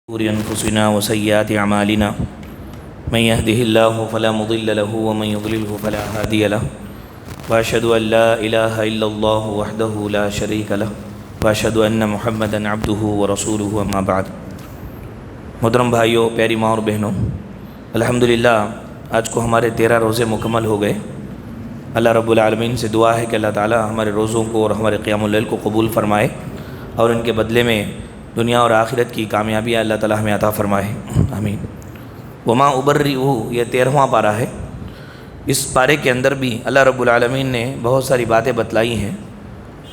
شرور أنفسنا وسيئات أعمالنا من يهده الله فلا مضل له ومن يضلله فلا هادي له وأشهد أن لا إله إلا الله وحده لا شريك له وأشهد أن محمدا عبده ورسوله أما بعد۔ محترم بھائیوں، پیاری ماں اور بہنوں، الحمدللہ آج کو ہمارے 13 روزے مکمل ہو گئے۔ اللہ رب العالمین سے دعا ہے کہ اللہ تعالی ہمارے روزوں کو اور ہمارے قیام اللیل کو قبول فرمائے اور ان کے بدلے میں دنیا اور آخرت کی کامیابی اللہ تعالی ہمیں عطا فرمائے، آمین۔ وما ابرئ، یہ 13واں پارہ ہے۔ اس پارے کے اندر بھی اللہ رب العالمین نے بہت ساری باتیں بتلائی ہیں۔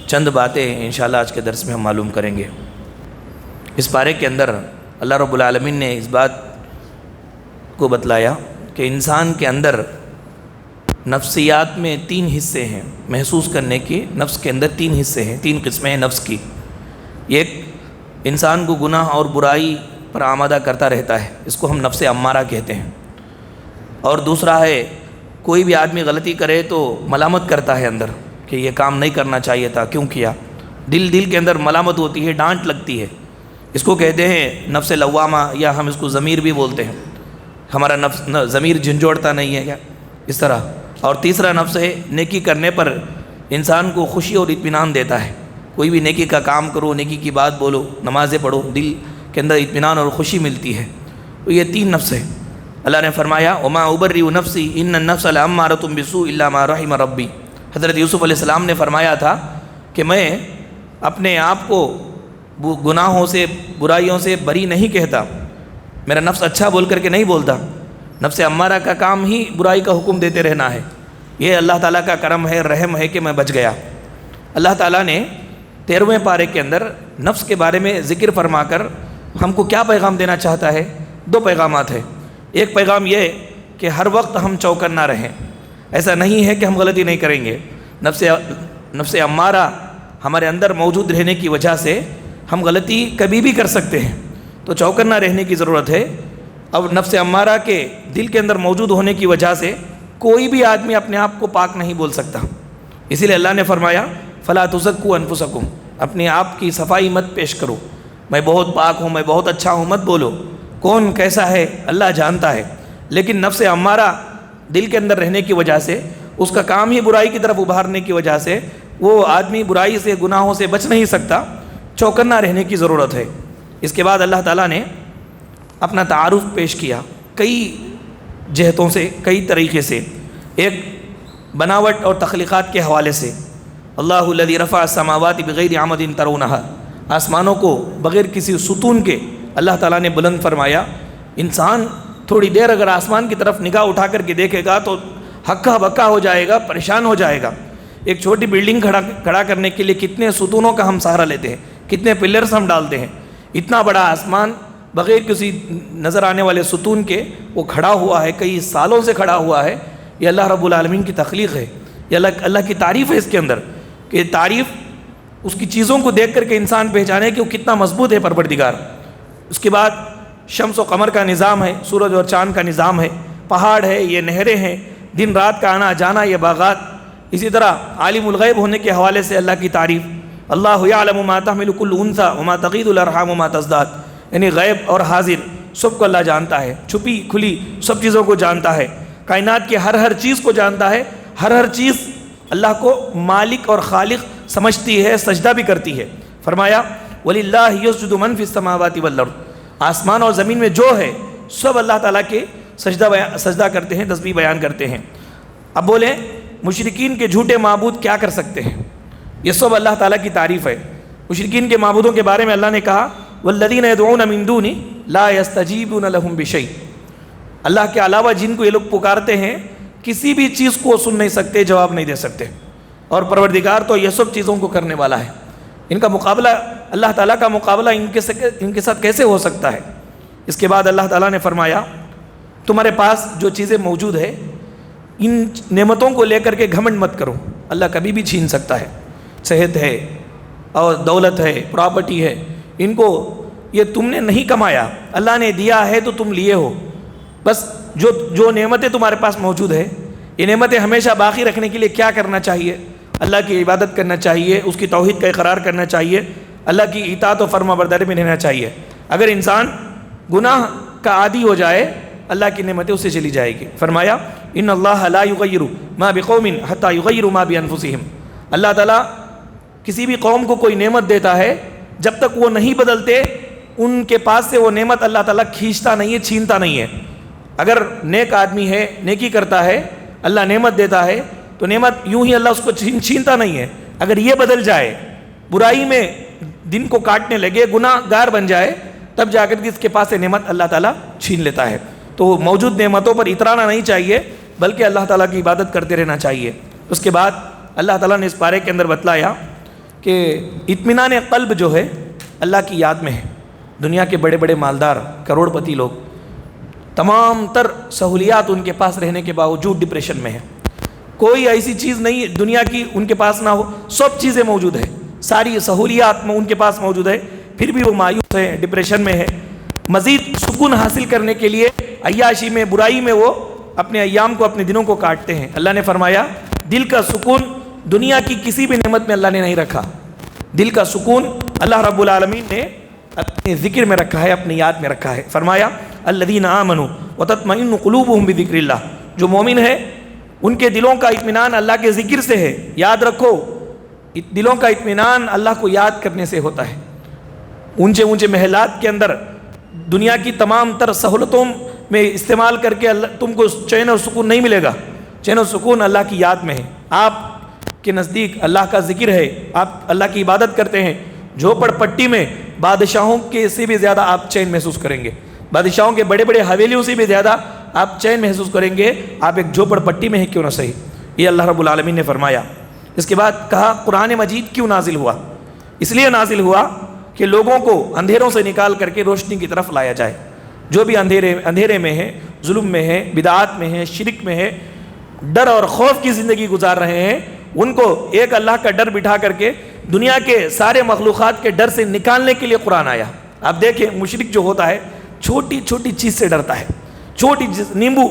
چند باتیں انشاءاللہ آج کے درس میں ہم معلوم کریں گے۔ اس پارے کے اندر اللہ رب العالمین نے اس بات کو بتلایا کہ انسان کے اندر نفسیات میں 3 حصے ہیں، محسوس کرنے کے نفس کے اندر 3 حصے ہیں، 3 قسمیں ہیں نفس کی۔ ایک انسان کو گناہ اور برائی پر آمادہ کرتا رہتا ہے، اس کو ہم نفس امارہ کہتے ہیں۔ اور دوسرا ہے کوئی بھی آدمی غلطی کرے تو ملامت کرتا ہے اندر کہ یہ کام نہیں کرنا چاہیے تھا، کیوں کیا؟ دل کے اندر ملامت ہوتی ہے، ڈانٹ لگتی ہے۔ اس کو کہتے ہیں نفس لوامہ، یا ہم اس کو ضمیر بھی بولتے ہیں۔ ہمارا نفس ضمیر جھنجھوڑتا نہیں ہے کیا؟ اس طرح۔ اور تیسرا نفس ہے نیکی کرنے پر انسان کو خوشی اور اطمینان دیتا ہے۔ کوئی بھی نیکی کا کام کرو، نیکی کی بات بولو، نمازیں پڑھو، دل کے اندر اطمینان اور خوشی ملتی ہے۔ تو یہ 3 نفس ہے۔ اللہ نے فرمایا وما ابرئ نفسی ان النفس لامارۃ بالسوء الا ما رحم ربی۔ حضرت یوسف علیہ السلام نے فرمایا تھا کہ میں اپنے آپ کو گناہوں سے، برائیوں سے بری نہیں کہتا، میرا نفس اچھا بول کر کے نہیں بولتا، نفس امارہ کا کام ہی برائی کا حکم دیتے رہنا ہے۔ یہ اللہ تعالیٰ کا کرم ہے، رحم ہے کہ میں بچ گیا۔ اللہ تعالیٰ نے 13ویں پارے کے اندر نفس کے بارے میں ذکر فرما کر ہم کو کیا پیغام دینا چاہتا ہے؟ 2 پیغامات ہیں۔ ایک پیغام یہ کہ ہر وقت ہم چوکنا رہیں، ایسا نہیں ہے کہ ہم غلطی نہیں کریں گے۔ نفس امارہ ہمارے اندر موجود رہنے کی وجہ سے ہم غلطی کبھی بھی کر سکتے ہیں، تو چوکنا رہنے کی ضرورت ہے۔ اب نفس امارہ کے دل کے اندر موجود ہونے کی وجہ سے کوئی بھی آدمی اپنے آپ کو پاک نہیں بول سکتا، اسی لیے اللہ نے فرمایا فلا تزکوا انفسکم، اپنے آپ کی صفائی مت پیش کرو، میں بہت پاک ہوں، میں بہت اچھا ہوں مت بولو۔ کون کیسا ہے اللہ جانتا ہے، لیکن نفس امارہ دل کے اندر رہنے کی وجہ سے، اس کا کام ہی برائی کی طرف ابھارنے کی وجہ سے وہ آدمی برائی سے، گناہوں سے بچ نہیں سکتا۔ چوکنا رہنے کی ضرورت ہے۔ اس کے بعد اللہ تعالیٰ نے اپنا تعارف پیش کیا کئی جہتوں سے، کئی طریقے سے۔ ایک بناوٹ اور تخلیقات کے حوالے سے، اللہ الذی رفع السماوات بغیر عمد ترونہا، آسمانوں کو بغیر کسی ستون کے اللہ تعالیٰ نے بلند فرمایا۔ انسان تھوڑی دیر اگر آسمان کی طرف نگاہ اٹھا کر کے دیکھے گا تو ہکا بکا ہو جائے گا، پریشان ہو جائے گا۔ ایک چھوٹی بلڈنگ کھڑا کرنے کے لیے کتنے ستونوں کا ہم سہارا لیتے ہیں، کتنے پلرز ہم ڈالتے ہیں۔ اتنا بڑا آسمان بغیر کسی نظر آنے والے ستون کے وہ کھڑا ہوا ہے، کئی سالوں سے کھڑا ہوا ہے۔ یہ اللہ رب العالمین کی تخلیق ہے، یہ اللہ کی تعریف ہے اس کے اندر، کہ تعریف اس کی چیزوں کو دیکھ کر کے انسان پہچانے کہ وہ کتنا مضبوط ہے پروردگار۔ اس کے بعد شمس و قمر کا نظام ہے، سورج اور چاند کا نظام ہے، پہاڑ ہے، یہ نہریں ہیں، دن رات کا آنا جانا، یہ باغات۔ اسی طرح عالم الغیب ہونے کے حوالے سے اللہ کی تعریف، اللہ یعلم ما تحمل کل انثی وما تغیض الارحام وما تزداد، یعنی غیب اور حاضر سب کو اللہ جانتا ہے، چھپی کھلی سب چیزوں کو جانتا ہے، کائنات کی ہر چیز کو جانتا ہے، ہر چیز اللہ کو مالک اور خالق سمجھتی ہے، سجدہ بھی کرتی ہے۔ فرمایا وَلِلَّهِ يَسْجُدُ مَن فِي السَّمَاوَاتِ وَالْأَرْضِ، آسمان اور زمین میں جو ہے سب اللہ تعالیٰ کے سجدہ کرتے ہیں، تسبیح بیان کرتے ہیں۔ اب بولیں مشرکین کے جھوٹے معبود کیا کر سکتے ہیں؟ یہ سب اللہ تعالیٰ کی تعریف ہے۔ مشرکین کے معبودوں کے بارے میں اللہ نے کہا وَالَّذِينَ يَدْعُونَ مِن دُونِهِ لَا يَسْتَجِيبُونَ لَهُم بِشَيْءٍ، اللہ کے علاوہ جن کو یہ لوگ پکارتے ہیں کسی بھی چیز کو سن نہیں سکتے، جواب نہیں دے سکتے، اور پروردگار تو یہ سب چیزوں کو کرنے والا ہے۔ ان کا مقابلہ، اللہ تعالیٰ کا مقابلہ ان کے ساتھ کیسے ہو سکتا ہے؟ اس کے بعد اللہ تعالیٰ نے فرمایا تمہارے پاس جو چیزیں موجود ہے ان نعمتوں کو لے کر کے گھمنڈ مت کرو، اللہ کبھی بھی چھین سکتا ہے۔ صحت ہے اور دولت ہے، پراپرٹی ہے، ان کو یہ تم نے نہیں کمایا، اللہ نے دیا ہے تو تم لیے ہو۔ بس جو نعمتیں تمہارے پاس موجود ہے، یہ نعمتیں ہمیشہ باقی رکھنے کے لیے کیا کرنا چاہیے؟ اللہ کی عبادت کرنا چاہیے، اس کی توحید کا اقرار کرنا چاہیے، اللہ کی اطاعت و فرما برداری میں رہنا چاہیے۔ اگر انسان گناہ کا عادی ہو جائے اللہ کی نعمتیں اسے چلی جائے گی۔ فرمایا ان اللہ لا یغیر ما بقوم حتی یغیروا ما بانفسہم، اللہ تعالیٰ کسی بھی قوم کو کوئی نعمت دیتا ہے، جب تک وہ نہیں بدلتے ان کے پاس سے وہ نعمت اللہ تعالیٰ کھینچتا نہیں ہے، چھینتا نہیں ہے۔ اگر نیک آدمی ہے، نیکی کرتا ہے، اللہ نعمت دیتا ہے تو نعمت یوں ہی اللہ اس کو چھینتا نہیں ہے۔ اگر یہ بدل جائے، برائی میں دن کو کاٹنے لگے، گناہ گار بن جائے، تب جا کر کے اس کے پاس سے نعمت اللہ تعالیٰ چھین لیتا ہے۔ تو موجود نعمتوں پر اترانا نہیں چاہیے، بلکہ اللہ تعالیٰ کی عبادت کرتے رہنا چاہیے۔ اس کے بعد اللہ تعالیٰ نے اس پارے کے اندر بتلایا کہ اطمینان قلب جو ہے اللہ کی یاد میں ہے۔ دنیا کے بڑے بڑے مالدار کروڑ پتی لوگ تمام تر سہولیات ان کے پاس رہنے کے باوجود ڈپریشن میں ہے۔ کوئی ایسی چیز نہیں دنیا کی ان کے پاس نہ ہو، سب چیزیں موجود ہیں، ساری سہولیات میں ان کے پاس موجود ہے، پھر بھی وہ مایوس ہے، ڈپریشن میں ہے۔ مزید سکون حاصل کرنے کے لیے عیاشی میں، برائی میں وہ اپنے ایام کو، اپنے دنوں کو کاٹتے ہیں۔ اللہ نے فرمایا دل کا سکون دنیا کی کسی بھی نعمت میں اللہ نے نہیں رکھا۔ دل کا سکون اللہ رب العالمین نے اپنے ذکر میں رکھا ہے، اپنی یاد میں رکھا ہے۔ فرمایا الذین آمنوا وتطمئن قلوبهم بذکر اللہ، جو مومن ہے ان کے دلوں کا اطمینان اللہ کے ذکر سے ہے۔ یاد رکھو دلوں کا اطمینان اللہ کو یاد کرنے سے ہوتا ہے۔ اونچے اونچے محلات کے اندر دنیا کی تمام تر سہولتوں میں استعمال کر کے تم کو چین اور سکون نہیں ملے گا۔ چین اور سکون اللہ کی یاد میں ہے۔ آپ کے نزدیک اللہ کا ذکر ہے، آپ اللہ کی عبادت کرتے ہیں، جھوپڑ پٹی میں بادشاہوں کے سے بھی زیادہ آپ چین محسوس کریں گے، بادشاہوں کے بڑے بڑے حویلیوں سے بھی زیادہ آپ چین محسوس کریں گے، آپ ایک جھوپڑ پٹی میں ہیں کیوں نہ صحیح۔ یہ اللہ رب العالمین نے فرمایا۔ اس کے بعد کہا قرآن مجید کیوں نازل ہوا؟ اس لیے نازل ہوا کہ لوگوں کو اندھیروں سے نکال کر کے روشنی کی طرف لایا جائے۔ جو بھی اندھیرے میں ہے، ظلم میں ہے، بدعات میں ہے، شرک میں ہے، ڈر اور خوف کی زندگی گزار رہے ہیں، ان کو ایک اللہ کا ڈر بٹھا کر کے دنیا کے سارے مخلوقات کے ڈر سے نکالنے کے لیے قرآن آیا۔ آپ دیکھیں مشرک جو ہوتا ہے چھوٹی چھوٹی چیز سے ڈرتا ہے، چھوٹی چیز، نیمبو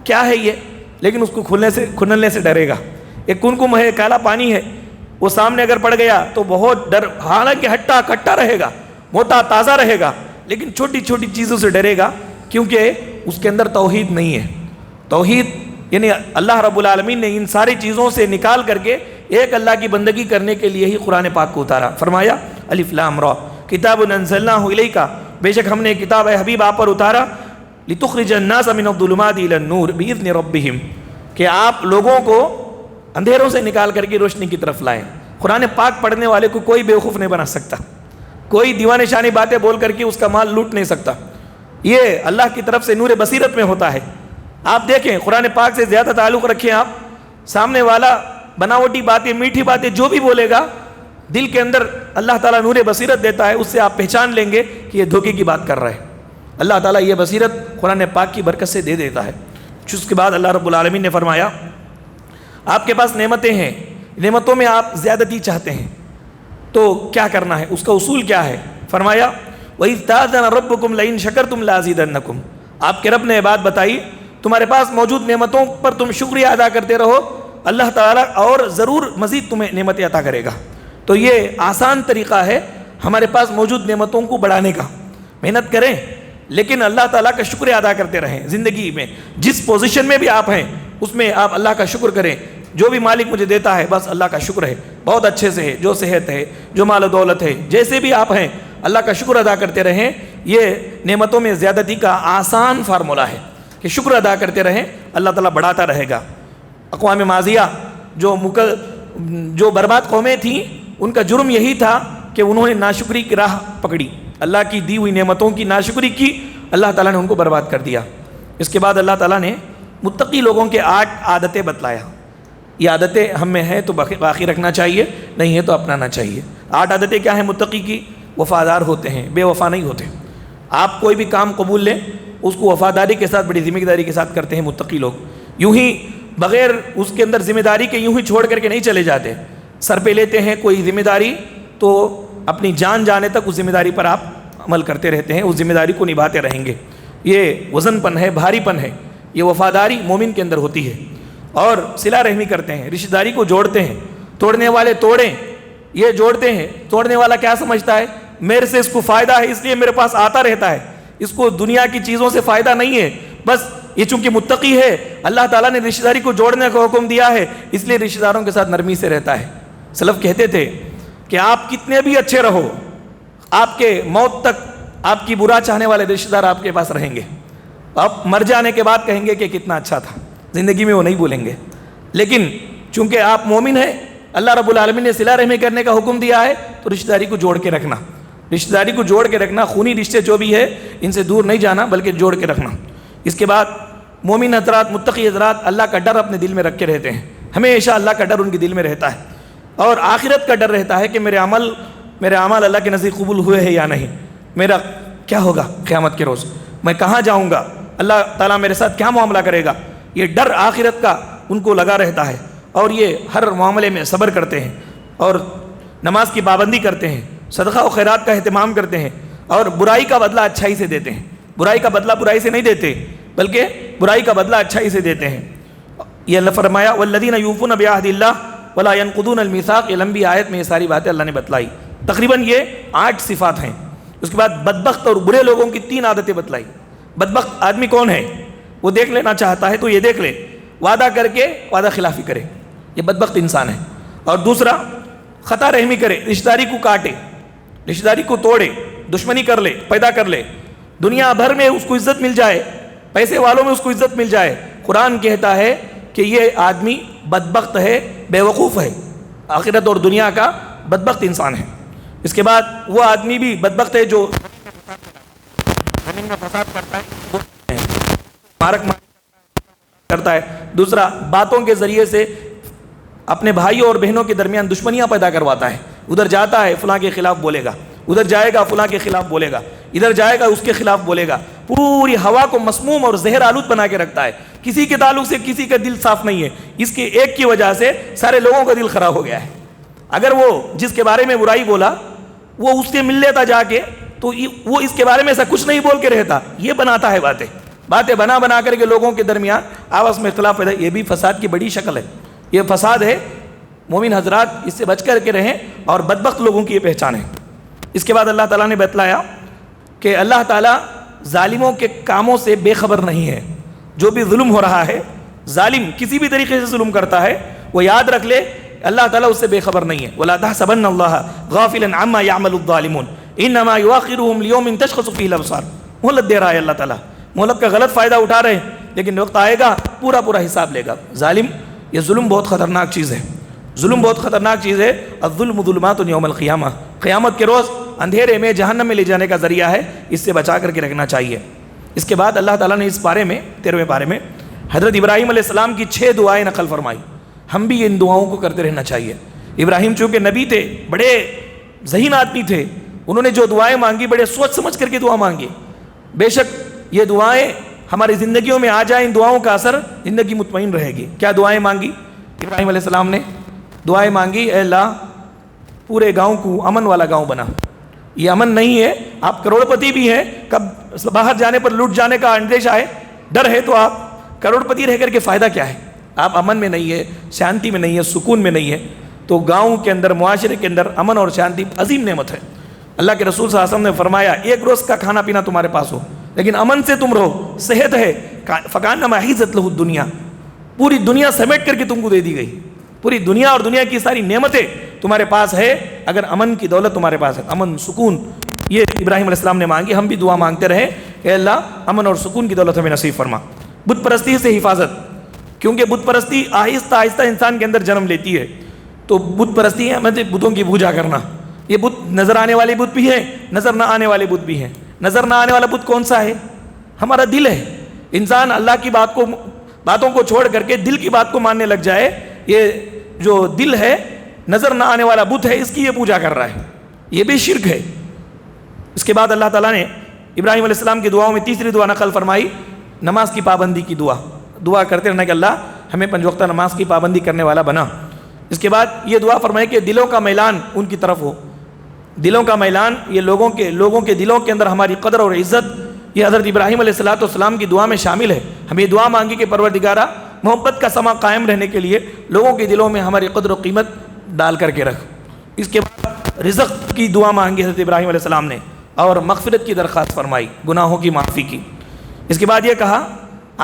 کیا ہے یہ، لیکن اس کو کھلنے سے ڈرے گا۔ ایک کنکم ہے، کالا پانی ہے، وہ سامنے اگر پڑ گیا تو بہت ڈر، حالانکہ ہٹا کٹا رہے گا، موٹا تازہ رہے گا، لیکن چھوٹی چھوٹی چیزوں سے ڈرے گا، کیونکہ اس کے اندر توحید نہیں ہے۔ توحید یعنی اللہ رب العالمین نے ان ساری چیزوں سے نکال کر کے ایک اللہ کی بندگی کرنے کے لیے ہی قرآن پاک کو اتارا۔ فرمایا الف لام را کتاب انزلناہ الیک، بے شک ہم نے کتاب اے حبیب آپ پر اتارا، لتخرج الناس من الظلمات الی النور باذن ربہم، کہ آپ لوگوں کو اندھیروں سے نکال کر کے روشنی کی طرف لائیں۔ قرآن پاک پڑھنے والے کو کوئی بیوقوف نہیں بنا سکتا، کوئی دیوانے شانی باتیں بول کر کے اس کا مال لوٹ نہیں سکتا۔ یہ اللہ کی طرف سے نور بصیرت میں ہوتا ہے۔ آپ دیکھیں قرآن پاک سے زیادہ تعلق رکھیں آپ، سامنے والا بناوٹی باتیں، میٹھی باتیں جو بھی بولے گا، دل کے اندر اللہ تعالیٰ نور بصیرت دیتا ہے، اس سے آپ پہچان لیں گے کہ یہ دھوکے کی بات کر رہا ہے۔ اللہ تعالیٰ یہ بصیرت قرآن پاک کی برکت سے دے دیتا ہے۔ اس کے بعد اللہ رب العالمین نے فرمایا آپ کے پاس نعمتیں ہیں، نعمتوں میں آپ زیادتی چاہتے ہیں تو کیا کرنا ہے، اس کا اصول کیا ہے؟ فرمایا وَإِذْ تَأْذَنَ رَبُّكُمْ لَئِن شَكَرْتُمْ لَأَزِيدَنَّكُمْ، آپ کے رب نے بات بتائی، تمہارے پاس موجود نعمتوں پر تم شکریہ ادا کرتے رہو، اللہ تعالیٰ اور ضرور مزید تمہیں نعمتیں عطا کرے گا۔ تو یہ آسان طریقہ ہے ہمارے پاس موجود نعمتوں کو بڑھانے کا۔ محنت کریں لیکن اللہ تعالیٰ کا شکریہ ادا کرتے رہیں۔ زندگی میں جس پوزیشن میں بھی آپ ہیں اس میں آپ اللہ کا شکر کریں۔ جو بھی مالک مجھے دیتا ہے بس اللہ کا شکر ہے، بہت اچھے سے ہے، جو صحت ہے، جو مال و دولت ہے، جیسے بھی آپ ہیں اللہ کا شکر ادا کرتے رہیں۔ یہ نعمتوں میں زیادتی کا آسان فارمولہ ہے کہ شکر ادا کرتے رہیں، اللہ تعالیٰ بڑھاتا رہے گا۔ اقوام ماضیہ جو برباد قومیں تھیں، ان کا جرم یہی تھا کہ انہوں نے ناشکری کی راہ پکڑی، اللہ کی دی ہوئی نعمتوں کی ناشکری کی، اللہ تعالیٰ نے ان کو برباد کر دیا۔ اس کے بعد اللہ تعالیٰ نے متقی لوگوں کے 8 عادتیں بتلایا۔ یہ عادتیں ہم میں ہیں تو باقی رکھنا چاہیے، نہیں ہے تو اپنانا چاہیے۔ 8 عادتیں کیا ہیں متقی کی؟ وفادار ہوتے ہیں، بے وفا نہیں ہوتے۔ آپ کوئی بھی کام قبول لیں اس کو وفاداری کے ساتھ، بڑی ذمہ داری کے ساتھ کرتے ہیں متقی لوگ۔ یوں ہی بغیر اس کے اندر ذمہ داری کے یوں ہی چھوڑ کر کے نہیں چلے جاتے، سر پہ لیتے ہیں کوئی ذمہ داری تو اپنی جان جانے تک اس ذمہ داری پر آپ عمل کرتے رہتے ہیں، اس ذمہ داری کو نبھاتے رہیں گے۔ یہ وزن پن ہے، بھاری پن ہے، یہ وفاداری مومن کے اندر ہوتی ہے۔ اور صلہ رحمی کرتے ہیں، رشتہ داری کو جوڑتے ہیں۔ توڑنے والے توڑیں، یہ جوڑتے ہیں۔ توڑنے والا کیا سمجھتا ہے؟ میرے سے اس کو فائدہ ہے اس لیے میرے پاس آتا رہتا ہے، اس کو دنیا کی چیزوں سے فائدہ نہیں ہے، بس یہ چونکہ متقی ہے، اللہ تعالیٰ نے رشتہ داری کو جوڑنے کا حکم دیا ہے، اس لیے رشتہ داروں کے ساتھ نرمی سے رہتا ہے۔ سلف کہتے تھے کہ آپ کتنے بھی اچھے رہو، آپ کے موت تک آپ کی برا چاہنے والے رشتہ دار آپ کے پاس رہیں گے، آپ مر جانے کے بعد کہیں گے کہ کتنا اچھا تھا، زندگی میں وہ نہیں بھولیں گے۔ لیکن چونکہ آپ مومن ہیں، اللہ رب العالمین نے صلہ رحمی کرنے کا حکم دیا ہے، تو رشتہ داری کو جوڑ کے رکھنا، رشتہ داری کو جوڑ کے رکھنا، خونی رشتے جو بھی ہے ان سے دور نہیں جانا بلکہ جوڑ کے رکھنا۔ اس کے بعد مومن حضرات، متقی حضرات اللہ کا ڈر اپنے دل میں رکھ کے رہتے ہیں، ہمیشہ اللہ کا ڈر ان کے دل میں رہتا ہے، اور آخرت کا ڈر رہتا ہے کہ میرے اعمال اللہ کے نزدیک قبول ہوئے ہیں یا نہیں، میرا کیا ہوگا قیامت کے روز، میں کہاں جاؤں گا، اللہ تعالیٰ میرے ساتھ کیا معاملہ کرے گا، یہ ڈر آخرت کا ان کو لگا رہتا ہے، اور یہ ہر معاملے میں صبر کرتے ہیں، اور نماز کی پابندی کرتے ہیں، صدقہ و خیرات کا اہتمام کرتے ہیں، اور برائی کا بدلہ اچھائی سے دیتے ہیں، برائی کا بدلہ برائی سے نہیں دیتے بلکہ برائی کا بدلہ اچھائی سے دیتے ہیں۔ یہ اللہ فرمایا والذین یوفون بعہد اللہ ولا ینقضون المیثاق، یہ لمبی آیت میں یہ ساری باتیں اللہ نے بتلائی، تقریباً یہ 8 صفات ہیں۔ اس کے بعد بدبخت اور برے لوگوں کی 3 عادتیں بتلائی۔ بدبخت آدمی کون ہے؟ وہ دیکھ لینا چاہتا ہے تو یہ دیکھ لے، وعدہ کر کے وعدہ خلافی کرے، یہ بدبخت انسان ہے۔ اور دوسرا خطا رحمی کرے، رشتہ داری کو کاٹے، رشتہ داری کو توڑے، دشمنی کر لے، پیدا کر لے، دنیا بھر میں اس کو عزت مل جائے، پیسے والوں میں اس کو عزت مل جائے، قرآن کہتا ہے کہ یہ آدمی بدبخت ہے، بے وقوف ہے، آخرت اور دنیا کا بدبخت انسان ہے۔ اس کے بعد وہ آدمی بھی بدبخت ہے جو زمین میں فساد کرتا ہے، مارک کرتا ہے۔ دوسرا باتوں کے ذریعے سے اپنے بھائیوں اور بہنوں کے درمیان دشمنیاں پیدا کرواتا ہے، ادھر جاتا ہے فلاں کے خلاف بولے گا، ادھر جائے گا فلاں کے خلاف بولے گا، ادھر جائے گا اس کے خلاف بولے گا، پوری ہوا کو مسموم اور زہر آلود بنا کے رکھتا ہے، کسی کے تعلق سے کسی کا دل صاف نہیں ہے، اس کے ایک کی وجہ سے سارے لوگوں کا دل خراب ہو گیا ہے۔ اگر وہ جس کے بارے میں برائی بولا وہ اس سے مل لیتا جا کے تو وہ اس کے بارے میں ایسا کچھ نہیں بول کے رہتا، یہ بناتا ہے باتیں بنا کر کے لوگوں کے درمیان آپس میں اختلاف پیدا، یہ بھی فساد کی بڑی شکل ہے، یہ فساد ہے۔ مومن حضرات اس سے بچ کر کے رہیں، اور بدبخت لوگوں کی یہ پہچان ہے۔ اس کے بعد اللہ تعالیٰ نے بتلایا کہ اللہ تعالیٰ ظالموں کے کاموں سے بے خبر نہیں ہے، جو بھی ظلم ہو رہا ہے، ظالم کسی بھی طریقے سے ظلم کرتا ہے، وہ یاد رکھ لے اللہ تعالیٰ اس سے بے خبر نہیں ہے۔ وَلَا تَحْسَبَنَّ اللَّهَ غَافِلًا عَمَّا يَعْمَلُ الظَّالِمُونَ إِنَّمَا يُؤَخِّرُهُمْ لِيَوْمٍ تَشْخَصُ فِيهِ الْأَبْصَارُ، مہلت دے رہا ہے اللہ تعالیٰ، مہلت کا غلط فائدہ اٹھا رہے ہیں، لیکن وقت آئے گا پورا حساب لے گا۔ ظالم، یہ ظلم بہت خطرناک چیز ہے، ظلم بہت خطرناک چیز ہے۔ الظلم ظلمات یوم القیامہ، قیامت کے روز اندھیرے میں جہنم میں لے جانے کا ذریعہ ہے، اس سے بچا کر کے رکھنا چاہیے۔ اس کے بعد اللہ تعالیٰ نے اس بارے میں 13ویں پارے میں حضرت ابراہیم علیہ السلام کی 6 دعائیں نقل فرمائی، ہم بھی ان دعاؤں کو کرتے رہنا چاہیے۔ ابراہیم چونکہ نبی تھے، بڑے ذہین آدمی تھے، انہوں نے جو دعائیں مانگی بڑے سوچ سمجھ کر کے دعا مانگی۔ بے شک یہ دعائیں ہماری زندگیوں میں آ جائیں، ان دعاؤں کا اثر زندگی مطمئن رہے گی۔ کیا دعائیں مانگی ابراہیم علیہ السلام نے؟ دعائیں مانگی، اے اللہ پورے گاؤں کو امن والا گاؤں بنا۔ یہ امن نہیں ہے، آپ کروڑ پتی بھی ہیں، کب باہر جانے پر لوٹ جانے کا اندیشہ ہے، ڈر ہے، تو آپ کروڑ پتی رہ کر کے فائدہ کیا ہے؟ آپ امن میں نہیں ہے، شانتی میں نہیں ہے، سکون میں نہیں ہے۔ تو گاؤں کے اندر، معاشرے کے اندر امن اور شانتی عظیم نعمت ہے۔ اللہ کے رسول صلی اللہ علیہ وسلم نے فرمایا ایک روز کا کھانا پینا تمہارے پاس ہو لیکن امن سے تم رہو، صحت ہے، فکانما حیزت لہ الدنیا، پوری دنیا سمیٹ کر کے تم کو دے دی گئی، پوری دنیا اور دنیا کی ساری نعمتیں تمہارے پاس ہے اگر امن کی دولت تمہارے پاس ہے، امن سکون۔ یہ ابراہیم علیہ السلام نے مانگی، ہم بھی دعا مانگتے رہے کہ اللہ امن اور سکون کی دولت ہمیں نصیب فرما۔ بت پرستی سے حفاظت، کیونکہ بت پرستی آہستہ آہستہ انسان کے اندر جنم لیتی ہے، تو بت پرستی ہے مطلب بتوں کی پوجا کرنا۔ یہ بت نظر آنے والے بت بھی ہیں، نظر نہ آنے والے بت بھی ہیں۔ نظر نہ آنے والا بت کون سا ہے؟ ہمارا دل ہے۔ انسان اللہ کی باتوں کو چھوڑ کر کے دل کی بات کو ماننے لگ جائے، یہ جو دل ہے نظر نہ آنے والا بت ہے، اس کی یہ پوجا کر رہا ہے، یہ بھی شرک ہے۔ اس کے بعد اللہ تعالیٰ نے ابراہیم علیہ السلام کی دعاؤں میں تیسری دعا نقل فرمائی، نماز کی پابندی کی دعا کرتے رہنا کہ اللہ ہمیں 5 وقتہ نماز کی پابندی کرنے والا بنا۔ اس کے بعد یہ دعا فرمائی کہ دلوں کا میلان ان کی طرف ہو، دلوں کا میلان، یہ لوگوں کے دلوں کے اندر ہماری قدر اور عزت، یہ حضرت ابراہیم علیہ السلام کی دعا میں شامل ہے۔ ہم یہ دعا مانگی کہ پروردگارہ محبت کا سما قائم رہنے کے لیے لوگوں کے دلوں میں ہماری قدر و قیمت ڈال کر کے رکھ۔ اس کے بعد رزق کی دعا مانگی حضرت ابراہیم علیہ السلام نے اور مغفرت کی درخواست فرمائی، گناہوں کی معافی کی۔ اس کے بعد یہ کہا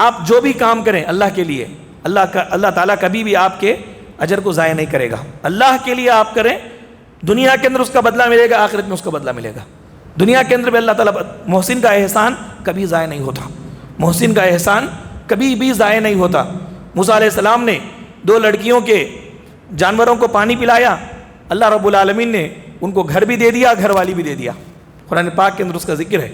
آپ جو بھی کام کریں اللہ کے لیے، اللہ تعالیٰ کبھی بھی آپ کے اجر کو ضائع نہیں کرے گا۔ اللہ کے لیے آپ کریں، دنیا کے اندر اس کا بدلہ ملے گا، آخرت میں اس کا بدلہ ملے گا۔ دنیا کے اندر بھی اللہ تعالیٰ، محسن کا احسان کبھی ضائع نہیں ہوتا، محسن کا احسان کبھی بھی ضائع نہیں ہوتا۔ موسیٰ علیہ السلام نے 2 لڑکیوں کے جانوروں کو پانی پلایا، اللہ رب العالمین نے ان کو گھر بھی دے دیا، گھر والی بھی دے دیا۔ قرآن پاک کے اندر اس کا ذکر ہے۔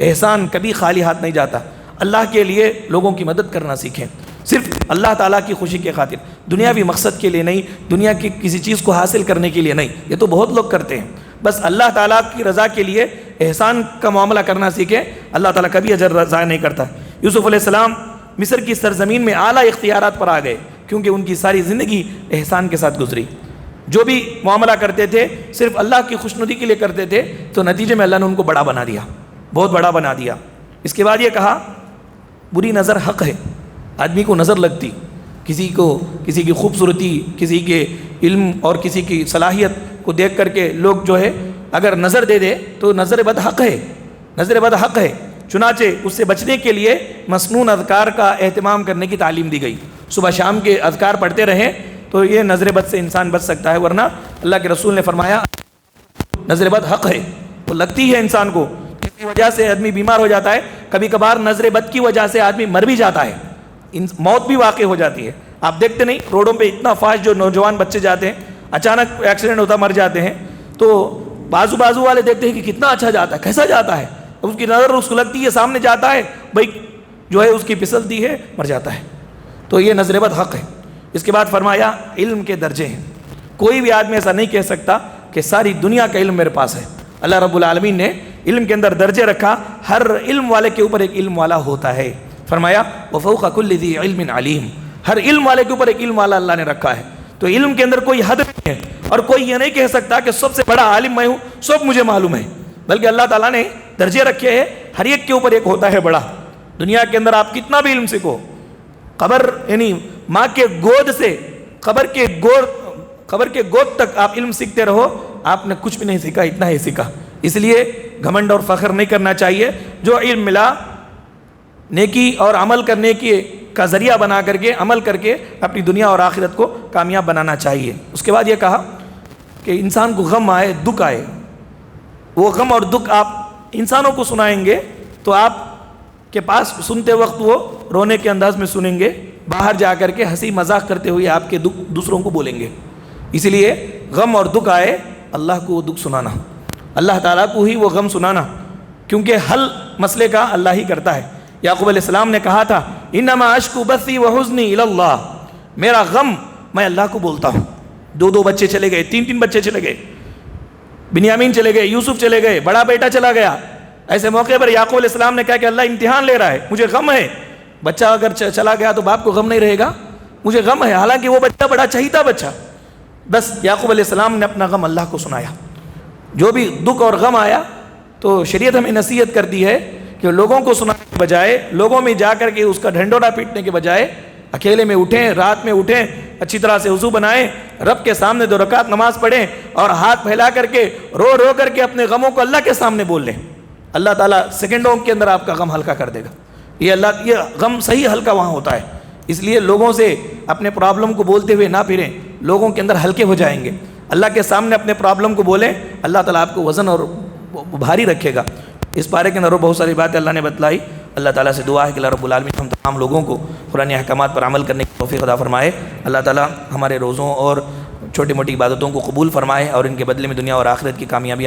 احسان کبھی خالی ہاتھ نہیں جاتا۔ اللہ کے لیے لوگوں کی مدد کرنا سیکھیں، صرف اللہ تعالیٰ کی خوشی کے خاطر، دنیاوی مقصد کے لیے نہیں، دنیا کی کسی چیز کو حاصل کرنے کے لیے نہیں۔ یہ تو بہت لوگ کرتے ہیں، بس اللہ تعالیٰ کی رضا کے لیے احسان کا معاملہ کرنا سیکھیں، اللہ تعالیٰ کبھی اجر ضائع نہیں کرتا۔ یوسف علیہ السلام مصر کی سرزمین میں اعلیٰ اختیارات پر آ گئے، کیونکہ ان کی ساری زندگی احسان کے ساتھ گزری۔ جو بھی معاملہ کرتے تھے صرف اللہ کی خوشنودی کے لیے کرتے تھے، تو نتیجے میں اللہ نے ان کو بڑا بنا دیا، بہت بڑا بنا دیا۔ اس کے بعد یہ کہا بری نظر حق ہے، آدمی کو نظر لگتی، کسی کی خوبصورتی، کسی کے علم اور کسی کی صلاحیت کو دیکھ کر کے لوگ جو ہے اگر نظر دے دے تو نظر بد حق ہے، نظر بد حق ہے۔ چنانچہ اس سے بچنے کے لیے مسنون اذکار کا اہتمام کرنے کی تعلیم دی گئی۔ صبح شام کے اذکار پڑھتے رہیں تو یہ نظر بد سے انسان بچ سکتا ہے، ورنہ اللہ کے رسول نے فرمایا نظر بد حق ہے، وہ لگتی ہے انسان کو، کسی وجہ سے آدمی بیمار ہو جاتا ہے، کبھی کبھار نظر بد کی وجہ سے آدمی مر بھی جاتا ہے، موت بھی واقع ہو جاتی ہے۔ آپ دیکھتے نہیں روڈوں پہ اتنا فاسٹ جو نوجوان بچے جاتے ہیں، اچانک ایکسیڈنٹ ہوتا مر جاتے ہیں، تو بازو والے دیکھتے ہیں کہ کتنا اچھا جاتا ہے، کیسا جاتا ہے، اس کی نظر اس کو لگتی ہے سامنے جاتا ہے، بھائی جو ہے اس کی پھسلتی ہے مر جاتا ہے۔ تو یہ نظر بد حق ہے۔ اس کے بعد فرمایا علم کے درجے ہیں، کوئی بھی آدمی ایسا نہیں کہہ سکتا کہ ساری دنیا کا علم میرے پاس ہے۔ اللہ رب العالمین نے علم کے اندر درجے رکھا، ہر علم والے کے اوپر ایک علم والا ہوتا ہے۔ فرمایا وَفَوْقَ كُلِّ ذِي عِلْمٍ عَلِيمٍ، ہر علم والے کے اوپر ایک علم والا اللہ نے رکھا ہے۔ تو علم کے اندر کوئی حد نہیں ہے، اور کوئی یہ نہیں کہہ سکتا کہ سب سے بڑا عالم میں ہوں، سب مجھے معلوم ہے، بلکہ اللہ تعالیٰ نے درجے رکھے ہیں، ہر ایک کے اوپر ایک ہوتا ہے بڑا۔ دنیا کے اندر آپ کتنا بھی علم سیکھو، قبر یعنی ماں کے گود سے قبر کے گود تک آپ علم سیکھتے رہو، آپ نے کچھ بھی نہیں سیکھا، اتنا ہی سیکھا۔ اس لیے گھمنڈ اور فخر نہیں کرنا چاہیے، جو علم ملا نیکی اور عمل کرنے کا ذریعہ بنا کر کے، عمل کر کے اپنی دنیا اور آخرت کو کامیاب بنانا چاہیے۔ اس کے بعد یہ کہا کہ انسان کو غم آئے، دکھ آئے، وہ غم اور دکھ آپ انسانوں کو سنائیں گے تو آپ کے پاس سنتے وقت وہ رونے کے انداز میں سنیں گے، باہر جا کر کے ہنسی مذاق کرتے ہوئے آپ کے دکھ دوسروں کو بولیں گے۔ اسی لیے غم اور دکھ آئے، اللہ کو وہ دکھ سنانا، اللہ تعالیٰ کو ہی وہ غم سنانا، کیونکہ حل مسئلے کا اللہ ہی کرتا ہے۔ یعقوب علیہ السلام نے کہا تھا انما اشکو بثی وحزنی الی اللہ، میرا غم میں اللہ کو بولتا ہوں۔ 2 بچے چلے گئے، 3 بچے چلے گئے، بنیامین چلے گئے، یوسف چلے گئے، بڑا بیٹا چلا گیا۔ ایسے موقع پر یعقوب علیہ السلام نے کہا کہ اللہ امتحان لے رہا ہے، مجھے غم ہے۔ بچہ اگر چلا گیا تو باپ کو غم نہیں رہے گا، مجھے غم ہے، حالانکہ وہ بچہ بڑا چہیتا بچہ۔ بس یعقوب علیہ السلام نے اپنا غم اللہ کو سنایا۔ جو بھی دکھ اور غم آیا تو شریعت ہمیں نصیحت کرتی ہے کہ لوگوں کو سنانے کے بجائے، لوگوں میں جا کر کے اس کا ڈھنڈورا پیٹنے کے بجائے اکیلے میں اٹھیں، رات میں اٹھیں، اچھی طرح سے وضو بنائیں، رب کے سامنے 2 رکعت نماز پڑھیں اور ہاتھ پھیلا کر کے رو کر کے اپنے غموں کو اللہ کے سامنے بول لیں۔ اللہ تعالیٰ سیکنڈوں کے اندر آپ کا غم ہلکا کر دے گا۔ یہ غم صحیح ہلکا وہاں ہوتا ہے، اس لیے لوگوں سے اپنے پرابلم کو بولتے ہوئے نہ پھریں، لوگوں کے اندر ہلکے ہو جائیں گے۔ اللہ کے سامنے اپنے پرابلم کو بولیں، اللہ تعالیٰ آپ کو وزن اور بھاری رکھے گا۔ اس پارے کے اندر بہت ساری باتیں اللہ نے بتلائی۔ اللہ تعالیٰ سے دعا ہے کہ اللہ رب العالمین ہم تمام لوگوں کو قرآن احکامات پر عمل کرنے کی توفیق عطا فرمائے۔ اللہ تعالیٰ ہمارے روزوں اور چھوٹی موٹی عبادتوں کو قبول فرمائے اور ان کے بدلے میں دنیا اور آخرت کی کامیابی